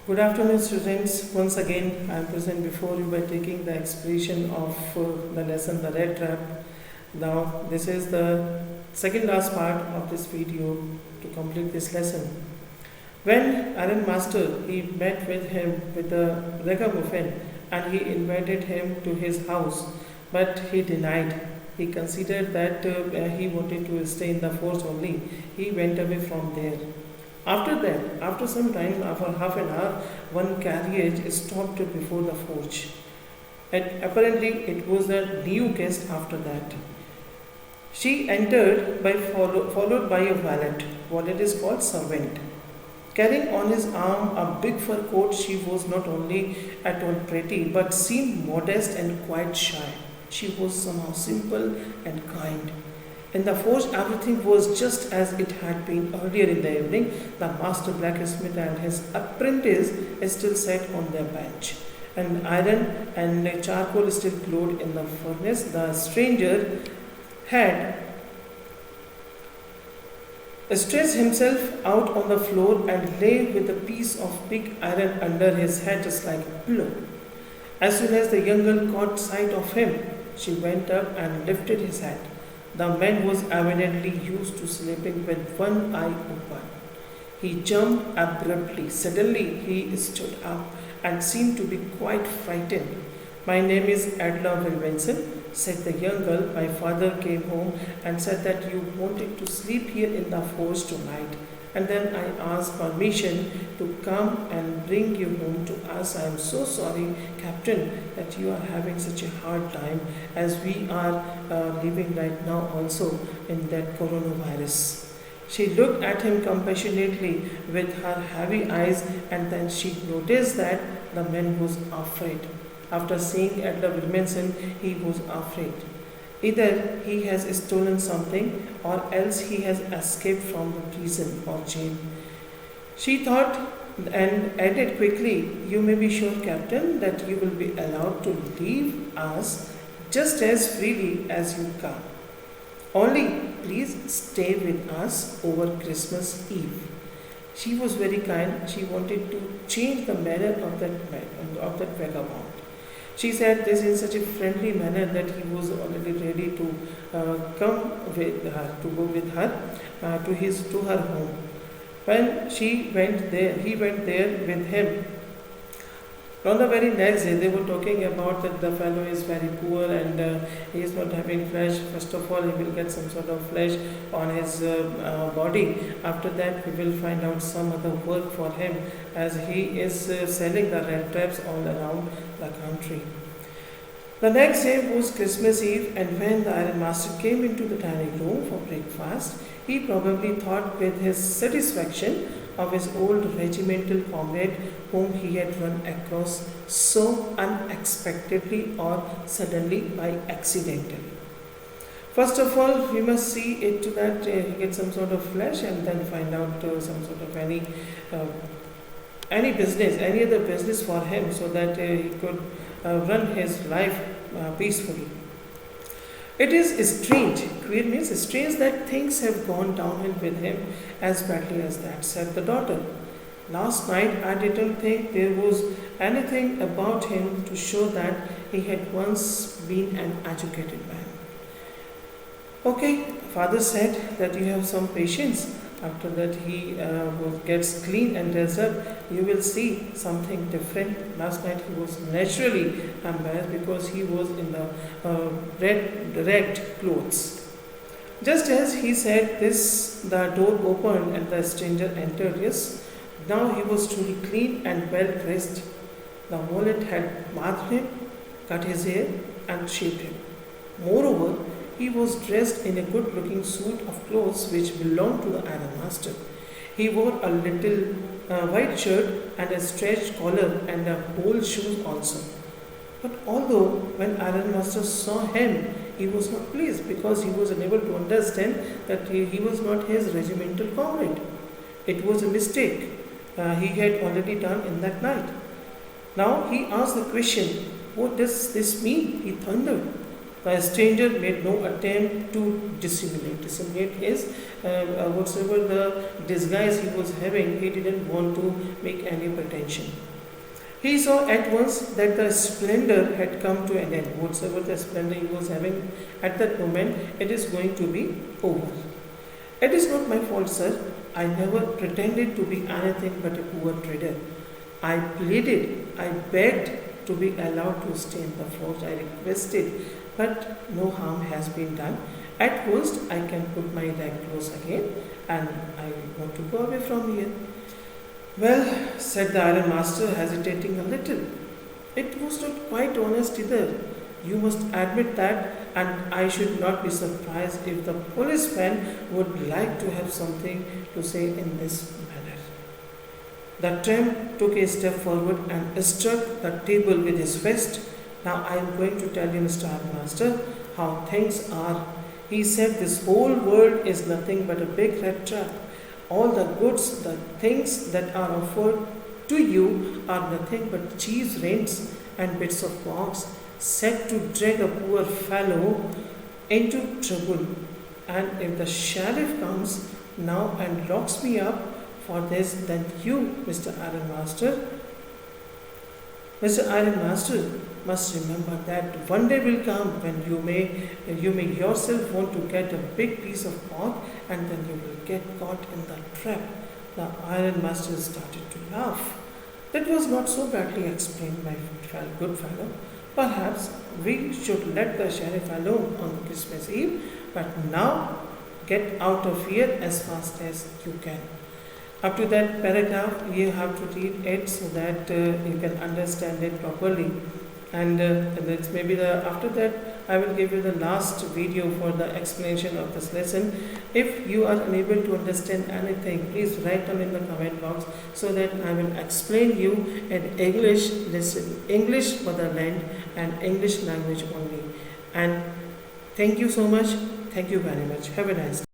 Good afternoon, students. Once again, I am present before you by taking the expression of the lesson, the red trap. Now, this is the second last part of this video to complete this lesson. When Aaron Master he met with him with the ragamuffin and he invited him to his house, but he denied. He considered that he wanted to stay in the force only. He went away from there. After that, after some time, after half an hour, one carriage stopped before the forge. And apparently, it was a new guest after that. She entered followed by a valet. Valet is called servant. Carrying on his arm a big fur coat, she was not only at all pretty but seemed modest and quite shy. She was somehow simple and kind. In the forge, everything was just as it had been earlier in the evening. The master blacksmith and his apprentice still sat on their bench, and iron and charcoal still glowed in the furnace. The stranger had stretched himself out on the floor and lay with a piece of big iron under his head just like a pillow. As soon as the young girl caught sight of him, she went up and lifted his hat. The man was evidently used to sleeping with one eye open. He jumped abruptly. Suddenly he stood up and seemed to be quite frightened. "My name is Adela Wilkinson," said the young girl. "My father came home and said that you wanted to sleep here in the forge tonight. And then I asked permission to come and bring you home to us. I am so sorry, Captain, that you are having such a hard time as we are living right now also in that coronavirus." She looked at him compassionately with her heavy eyes, and then she noticed that the man was afraid. After seeing Edla Wilkinson, he was afraid. Either he has stolen something or else he has escaped from the prison or jail. She thought and added quickly, "You may be sure, Captain, that you will be allowed to leave us just as freely as you come. Only please stay with us over Christmas Eve." She was very kind. She wanted to change the manner of that man, of that vagabond. She said this in such a friendly manner that he was already ready to come with her, to go with her to her home. When he went there with him. On the very next day, they were talking about that the fellow is very poor and he is not having flesh. First of all, he will get some sort of flesh on his body. After that, we will find out some other work for him as he is selling the red traps all around the country. The next day was Christmas Eve, and when the iron master came into the dining room for breakfast, he probably thought with his satisfaction of his old regimental comrade whom he had run across so unexpectedly or suddenly by accidentally. First of all, we must see it to that he gets some sort of flesh and then find out some sort of any business, any other business for him so that he could run his life peacefully. It is strange, queer means strange that things have gone downhill with him as badly as that, said the daughter. Last night I didn't think there was anything about him to show that he had once been an educated man. Okay, father said that you have some patience. After that he gets clean and dressed up, you will see something different. Last night he was naturally embarrassed because he was in the ragged clothes. Just as he said this, the door opened and the stranger entered. Yes, now he was truly clean and well dressed. The valet had bathed him, cut his hair and shaved him. Moreover, he was dressed in a good-looking suit of clothes which belonged to the iron master. He wore a little white shirt and a stretched collar and a whole shoes also. But although when iron master saw him, he was not pleased because he was unable to understand that he was not his regimental comrade. It was a mistake he had already done in that night. Now he asked the question, "What does this mean?" he thundered. The stranger made no attempt to dissimulate. Dissimulate is whatsoever the disguise he was having, he didn't want to make any pretension. He saw at once that the splendor had come to an end. Whatsoever the splendor he was having at that moment, it is going to be over. It is not my fault, sir. I never pretended to be anything but a poor trader. I pleaded, I begged to be allowed to stay in the fort. I requested, but no harm has been done. At worst, I can put my rag clothes again and I want to go away from here. Well, said the iron master, hesitating a little. It was not quite honest either. You must admit that, and I should not be surprised if the policeman would like to have something to say in this manner. The tramp took a step forward and struck the table with his fist. Now I am going to tell you, Mr. Ironmaster, how things are. He said this whole world is nothing but a big rat trap. All the goods, the things that are offered to you are nothing but cheese rents and bits of box set to drag a poor fellow into trouble. And if the sheriff comes now and locks me up for this, then you, Mr. Ironmaster, must remember that one day will come when you may yourself want to get a big piece of pork, and then you will get caught in the trap. The Ironmaster started to laugh. That was not so badly explained, my good fellow. Perhaps we should let the sheriff alone on Christmas Eve, but now get out of here as fast as you can. Up to that paragraph, you have to read it so that you can understand it properly. And that's maybe after that I will give you the last video for the explanation of this lesson. If you are unable to understand anything, please write down in the comment box so that I will explain you in English lesson, English motherland and English language only. And thank you so much. Thank you very much. Have a nice day.